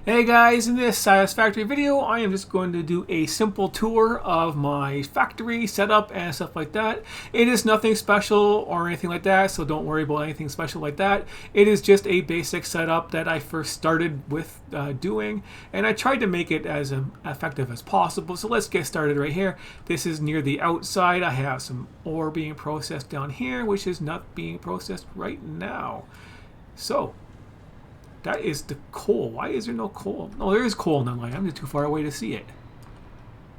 Hey guys, in this Satisfactory video, I am just going to do a simple tour of my factory setup and stuff like that. It is nothing special or anything like that, so don't worry about anything special like that. It is just a basic setup that I first started with doing, and I tried to make it as effective as possible. So let's get started right here. This is near the outside. I have some ore being processed down here, which is not being processed right now. So that is the coal. Why is there no coal? No, there is coal in the line. I'm just too far away to see it.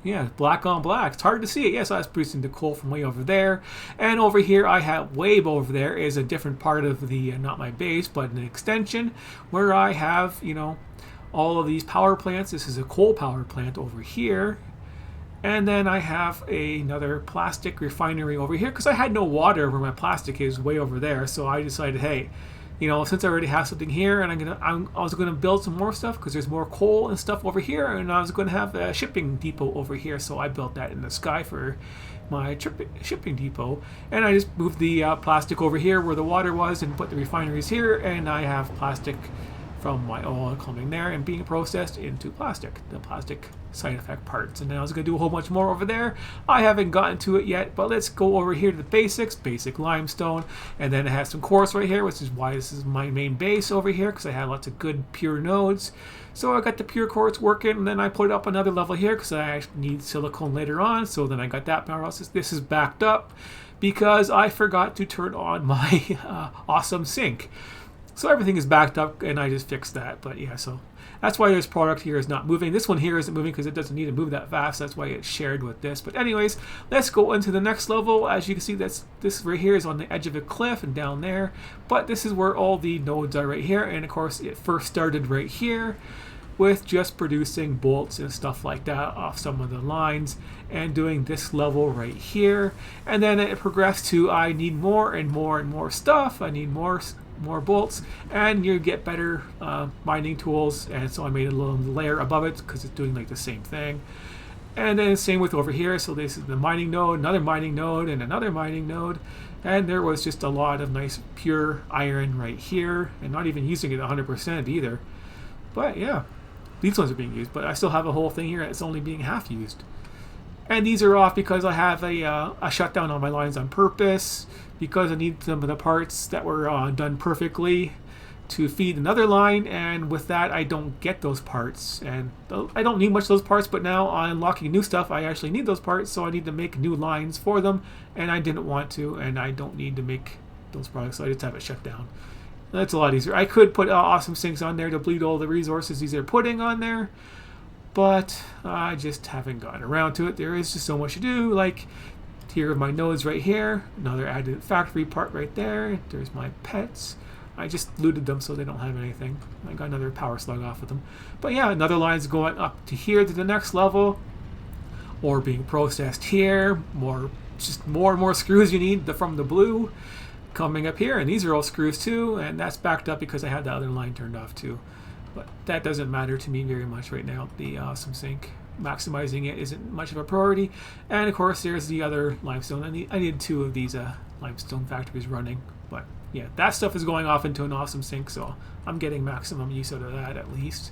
Yeah, black on black. It's hard to see it. Yes, I was producing the coal from way over there. And over here, I have way over there is a different part of the, not my base, but an extension where I have, all of these power plants. This is a coal power plant over here. And then I have another plastic refinery over here because I had no water where my plastic is way over there. So I decided, hey, since I already have something here, and I was gonna build some more stuff because there's more coal and stuff over here, and I was gonna have a shipping depot over here, so I built that in the sky for my shipping depot, and I just moved the plastic over here where the water was, and put the refineries here, and I have plastic from my oil coming there and being processed into plastic, the plastic side effect parts. And then I was going to do a whole bunch more over there. I haven't gotten to it yet, but let's go over here to the basic limestone, and then it has some quartz right here, which is why this is my main base over here, because I have lots of good pure nodes. So I got the pure quartz working, and then I put up another level here because I actually need silicone later on. So then I got that power process. This is backed up because I forgot to turn on my awesome sink. So everything is backed up, and I just fixed that. But yeah, so that's why this product here is not moving. This one here isn't moving because it doesn't need to move that fast. That's why it's shared with this. But anyways, let's go into the next level. As you can see, this right here is on the edge of a cliff and down there. But this is where all the nodes are right here. And of course, it first started right here with just producing bolts and stuff like that off some of the lines and doing this level right here. And then it progressed to I need more and more and more stuff. I need more bolts, and you get better mining tools, and so I made a little layer above it because it's doing like the same thing. And then same with over here. So this is the mining node, another mining node, and another mining node, and there was just a lot of nice pure iron right here, and not even using it 100% either. But yeah, these ones are being used, but I still have a whole thing here that's only being half used. And these are off because I have a shutdown on my lines on purpose, because I need some of the parts that were done perfectly to feed another line, and with that I don't get those parts, and I don't need much of those parts, but now on unlocking new stuff I actually need those parts, so I need to make new lines for them, and I didn't want to, and I don't need to make those products, so I just have it shut down. That's a lot easier. I could put awesome sinks on there to bleed all the resources these are putting on there, but I just haven't gotten around to it. There is just so much to do. Like here are my nodes right here, another added factory part right there. There's my pets. I just looted them so they don't have anything. I got another power slug off of them. But yeah, another line's going up to here to the next level, or being processed here. Just more and more screws you need from the blue coming up here, and these are all screws too, and that's backed up because I had the other line turned off too. But that doesn't matter to me very much right now. The awesome sink, maximizing it isn't much of a priority. And of course there's the other limestone. I need two of these limestone factories running. But yeah, that stuff is going off into an awesome sink, so I'm getting maximum use out of that at least.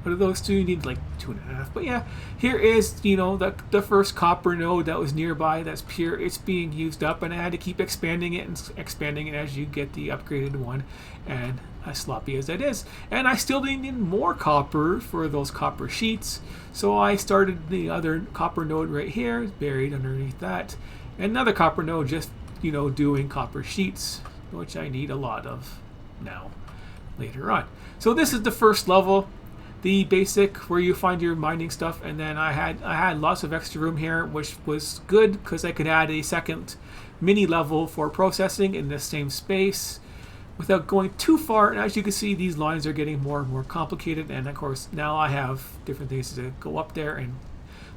But of those two, you need like 2.5. But yeah, here is the first copper node that was nearby. That's pure. It's being used up, and I had to keep expanding it and expanding it as you get the upgraded one. And as sloppy as that is, and I still need more copper for those copper sheets. So I started the other copper node right here, buried underneath that, and another copper node just doing copper sheets, which I need a lot of now later on. So this is the first level, the basic, where you find your mining stuff, and then I had lots of extra room here, which was good because I could add a second mini level for processing in the same space without going too far. And as you can see, these lines are getting more and more complicated, and of course now I have different things to go up there, and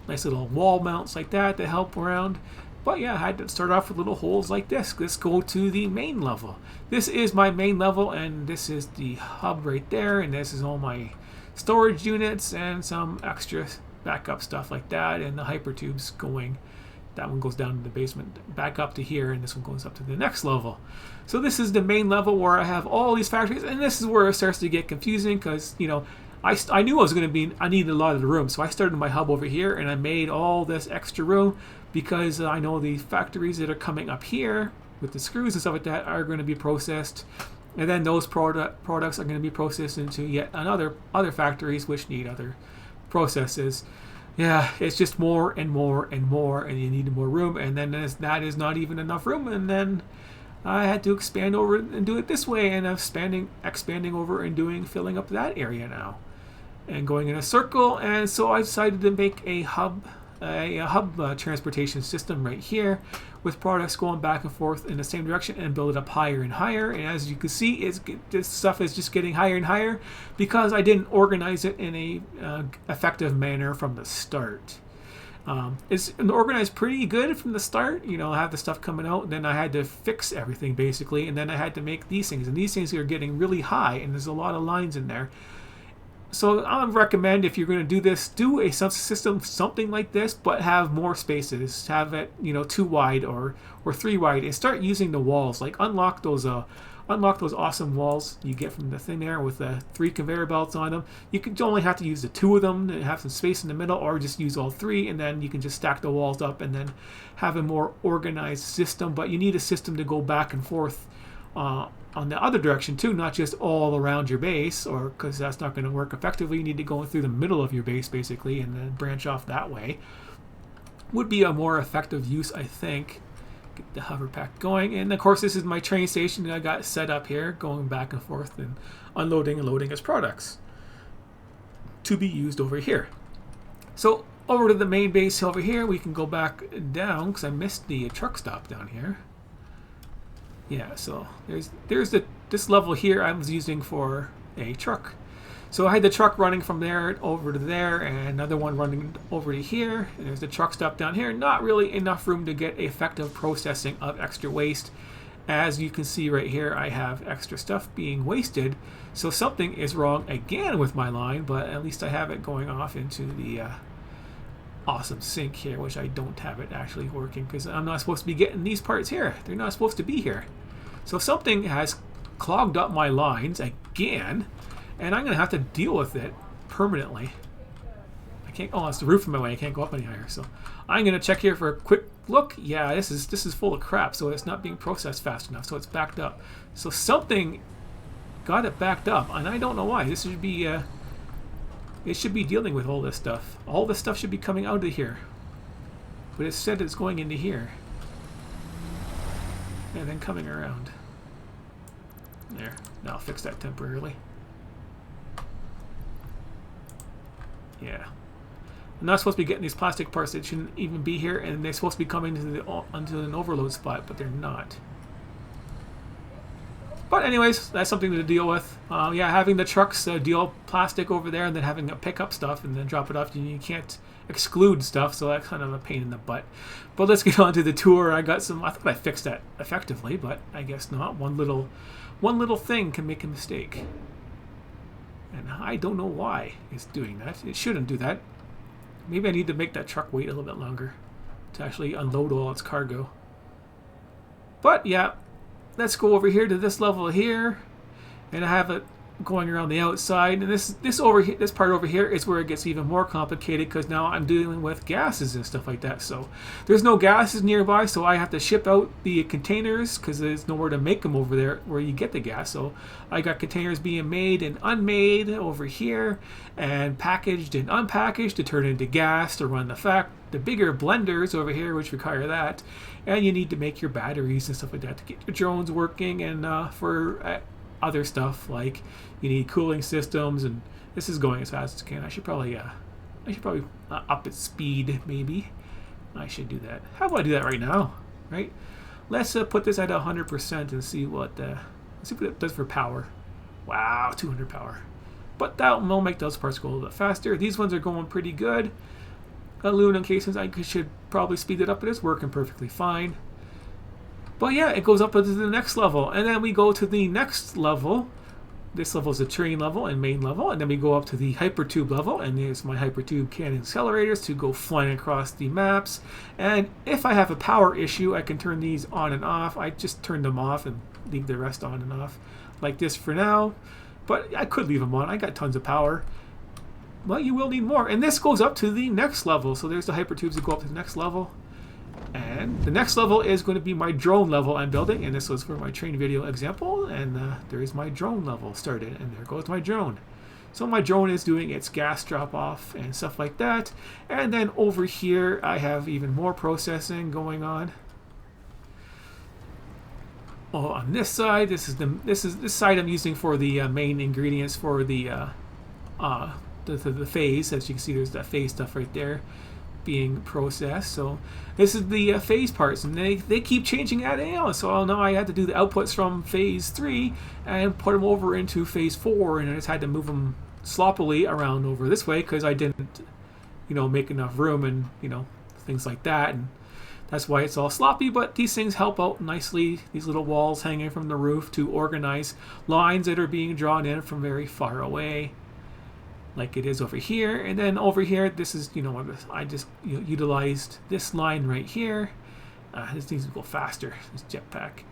nice little wall mounts like that to help around. But yeah, I had to start off with little holes like this. Let's go to the main level. This is my main level, and this is the hub right there, and this is all my storage units and some extra backup stuff like that, and the hyper tubes going. That one goes down to the basement, back up to here, and this one goes up to the next level. So this is the main level where I have all these factories, and this is where it starts to get confusing because, I knew I needed a lot of the room, so I started my hub over here and I made all this extra room because I know the factories that are coming up here with the screws and stuff like that are going to be processed, and then those products are going to be processed into yet other factories which need other processes. Yeah, it's just more and more and more, and you need more room, and then that is not even enough room, and then I had to expand over and do it this way, and I'm expanding over and filling up that area now, and going in a circle. And so I decided to make a hub transportation system right here, with products going back and forth in the same direction, and build it up higher and higher. And as you can see, this stuff is just getting higher and higher because I didn't organize it in a effective manner from the start. It's organized pretty good from the start. I have the stuff coming out, and then I had to fix everything basically, and then I had to make these things, and these things are getting really high, and there's a lot of lines in there. So I would recommend, if you're going to do this, do a system something like this, but have more spaces. Have it 2 wide or 3 wide, and start using the walls. Like unlock those awesome walls you get from the thing there with the 3 conveyor belts on them. You only have to use the 2 of them and have some space in the middle, or just use all 3, and then you can just stack the walls up and then have a more organized system. But you need a system to go back and forth on the other direction too, not just all around your base, or because that's not going to work effectively. You need to go through the middle of your base basically, and then branch off that way. Would be a more effective use, I think. Get the hover pack going, and of course this is my train station that I got set up here, going back and forth and unloading and loading its products to be used over here. So over to the main base over here, we can go back down because I missed the truck stop down here. Yeah, so there's this level here I was using for a truck. So I had the truck running from there over to there, and another one running over to here. And there's the truck stop down here. Not really enough room to get effective processing of extra waste. As you can see right here, I have extra stuff being wasted. So something is wrong again with my line, but at least I have it going off into the awesome sink here, which I don't have it actually working because I'm not supposed to be getting these parts here. They're not supposed to be here. So something has clogged up my lines again, and I'm going to have to deal with it permanently. I can't. Oh, it's the roof in my way. I can't go up any higher. So I'm going to check here for a quick look. Yeah, this is full of crap. So it's not being processed fast enough. So it's backed up. So something got it backed up, and I don't know why. This should be it should be dealing with all this stuff. All this stuff should be coming out of here, but it said it's going into here and then coming around. There. Now I'll fix that temporarily. Yeah. I'm not supposed to be getting these plastic parts that shouldn't even be here, and they're supposed to be coming into an overload spot, but they're not. But anyways, that's something to deal with. Yeah, having the trucks deal plastic over there, and then having to pick up stuff and then drop it off. You can't exclude stuff, so that's kind of a pain in the butt. But let's get on to the tour. I thought I fixed that effectively, but I guess not. One little thing can make a mistake, and I don't know why it's doing that. It shouldn't do that. Maybe I need to make that truck wait a little bit longer to actually unload all its cargo. But yeah, let's go over here to this level here, and I have it going around the outside. And this part over here is where it gets even more complicated, because now I'm dealing with gases and stuff like that. So there's no gases nearby, so I have to ship out the containers because there's nowhere to make them over there where you get the gas. So I got containers being made and unmade over here, and packaged and unpackaged to turn into gas to run the bigger blenders over here, which require that. And you need to make your batteries and stuff like that to get your drones working, and for other stuff like you need cooling systems. And this is going as fast as it can. I should probably up its speed. Maybe I should do that. How about I do that right now? Right. Let's put this at 100% and see what it does for power. Wow, 200 power. But that will make those parts go a little bit faster. These ones are going pretty good. Aluminum casings, I should probably speed it up, but it's working perfectly fine. But yeah, it goes up into the next level, and then we go to the next level. This level is the train level and main level, and then we go up to the hypertube level, and there's my hypertube cannon accelerators to go flying across the maps. And if I have a power issue, I can turn these on and off. I just turn them off and leave the rest on and off like this for now, but I could leave them on. I got tons of power. Well, you will need more. And this goes up to the next level. So there's the hypertubes that go up to the next level. And the next level is going to be my drone level I'm building. And this was for my train video example. And there is my drone level started. And there goes my drone. So my drone is doing its gas drop off and stuff like that. And then over here, I have even more processing going on. Oh, on this side, this side I'm using for the main ingredients for the phase. As you can see, there's that phase stuff right there being processed. So this is the phase parts, and they keep changing that out. So now I had to do the outputs from phase 3 and put them over into phase 4, and I just had to move them sloppily around over this way because I didn't, make enough room and things like that. And that's why it's all sloppy, but these things help out nicely, these little walls hanging from the roof, to organize lines that are being drawn in from very far away, like it is over here. And then over here, this is, I just utilized this line right here. This needs to go faster, this jetpack.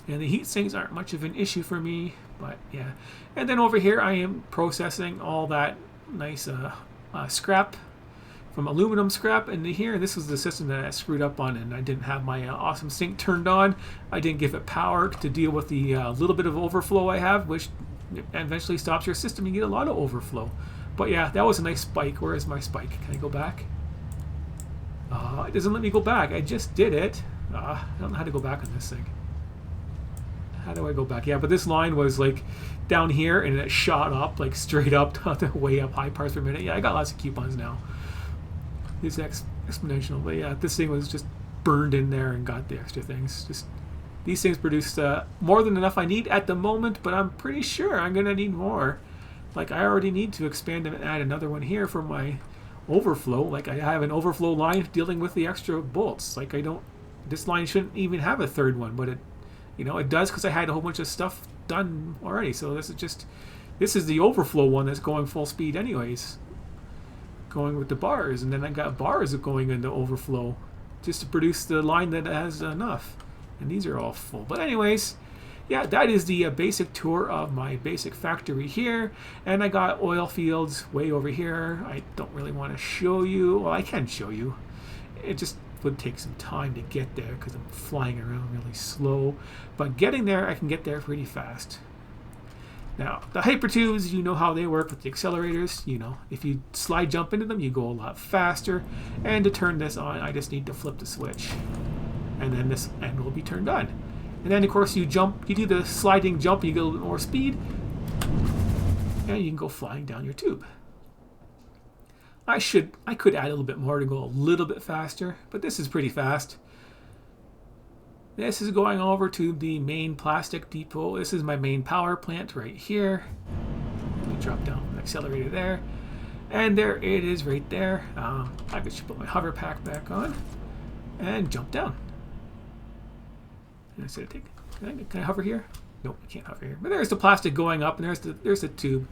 And the heat sinks aren't much of an issue for me, but yeah. And then over here, I am processing all that nice scrap, from aluminum scrap into here. This was the system that I screwed up on, and I didn't have my awesome sink turned on. I didn't give it power to deal with the little bit of overflow I have, which eventually stops your system. You get a lot of overflow. But yeah, that was a nice spike. Where is my spike? Can I go back? It doesn't let me go back. I just did it. I don't know how to go back on this thing. How do I go back? Yeah, but this line was like down here, and it shot up, like straight up to way up high parts per minute. Yeah, I got lots of coupons now. It's exponential, but yeah, this thing was just burned in there and got the extra things. Just these things produce more than enough I need at the moment, but I'm pretty sure I'm gonna need more. Like, I already need to expand and add another one here for my overflow. Like, I have an overflow line dealing with the extra bolts. Like, this line shouldn't even have a third one, but it, it does, because I had a whole bunch of stuff done already. So this is the overflow one that's going full speed anyways, going with the bars. And then I got bars going into overflow just to produce the line that has enough. And these are all full. But anyways, yeah, that is the basic tour of my basic factory here. And I got oil fields way over here. I don't really want to show you. Well, I can show you. It just would take some time to get there because I'm flying around really slow. But getting there, I can get there pretty fast. Now, the hypertubes, you know how they work with the accelerators. If you slide jump into them, you go a lot faster. And to turn this on, I just need to flip the switch. And then this end will be turned on. And then, of course, you do the sliding jump, you get a little bit more speed. And you can go flying down your tube. I could add a little bit more to go a little bit faster, but this is pretty fast. This is going over to the main plastic depot. This is my main power plant right here. Let me drop down the accelerator there. And there it is right there. I should put my hover pack back on and jump down. Instead of can I hover here? Nope, I can't hover here. But there's the plastic going up, and there's the tube.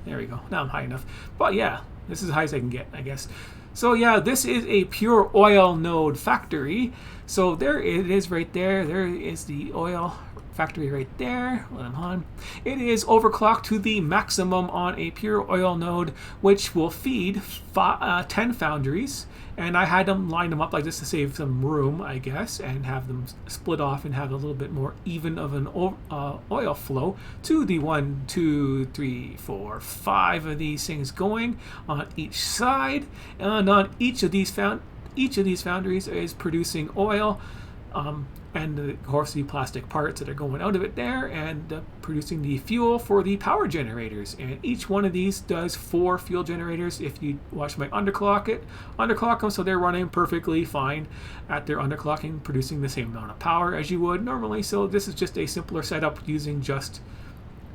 There we go. Now I'm high enough. But yeah, this is as high as I can get, I guess. So yeah, this is a pure oil node factory. So there it is right there. There is the oil factory right there. Let them on. It is overclocked to the maximum on a pure oil node, which will feed 10 foundries. And I had them line them up like this to save some room, I guess, and have them split off and have a little bit more even of an oil flow to the 1, 2, 3, 4, 5 of these things going on each side. And on each of these foundries is producing oil. And of course the plastic parts that are going out of it there, and producing the fuel for the power generators. And each one of these does 4 fuel generators. If you watch my underclock them so they're running perfectly fine at their underclocking, producing the same amount of power as you would normally. So this is just a simpler setup using just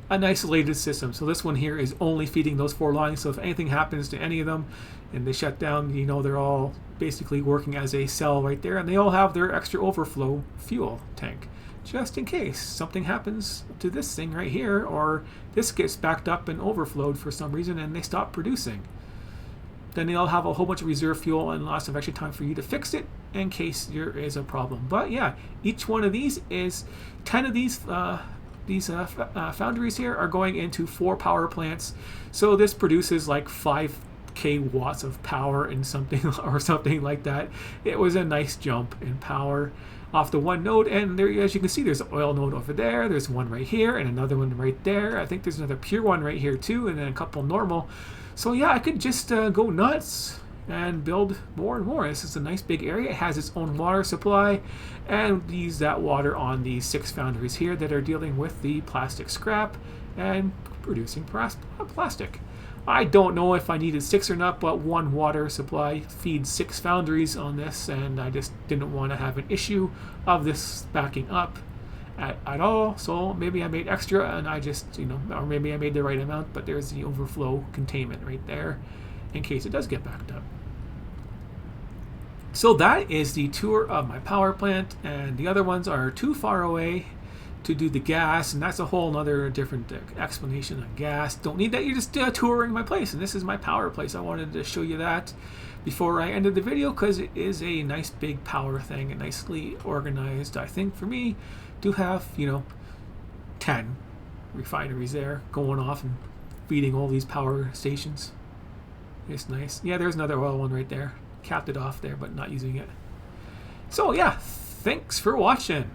an isolated system. So this one here is only feeding those 4 lines. So if anything happens to any of them and they shut down, they're all basically working as a cell right there, and they all have their extra overflow fuel tank just in case something happens to this thing right here, or this gets backed up and overflowed for some reason and they stop producing. Then they all have a whole bunch of reserve fuel and lots of extra time for you to fix it in case there is a problem. But yeah, each one of these is 10 of these foundries here are going into 4 power plants. So this produces like 5 k watts of power in something or something like that. It was a nice jump in power off the one node, and there, as you can see, there's an oil node over there, there's one right here, and another one right there. I think there's another pure one right here too, and then a couple normal. So yeah, I could just go nuts and build more and more. This is a nice big area. It has its own water supply, and use that water on these 6 foundries here that are dealing with the plastic scrap and producing plastic. I don't know if I needed 6 or not, but 1 water supply feeds 6 foundries on this, and I just didn't want to have an issue of this backing up at all. So maybe I made extra, and I just, or maybe I made the right amount, but there's the overflow containment right there in case it does get backed up. So that is the tour of my power plant, and the other ones are too far away to do the gas, and that's a whole nother different explanation on gas. Don't need that. You're just touring my place, and this is my power place. I wanted to show you that before I ended the video because it is a nice big power thing and nicely organized. I think for me to have 10 refineries there going off and feeding all these power stations. It's nice. Yeah, there's another oil one right there. Capped it off there, but not using it. So yeah, thanks for watching.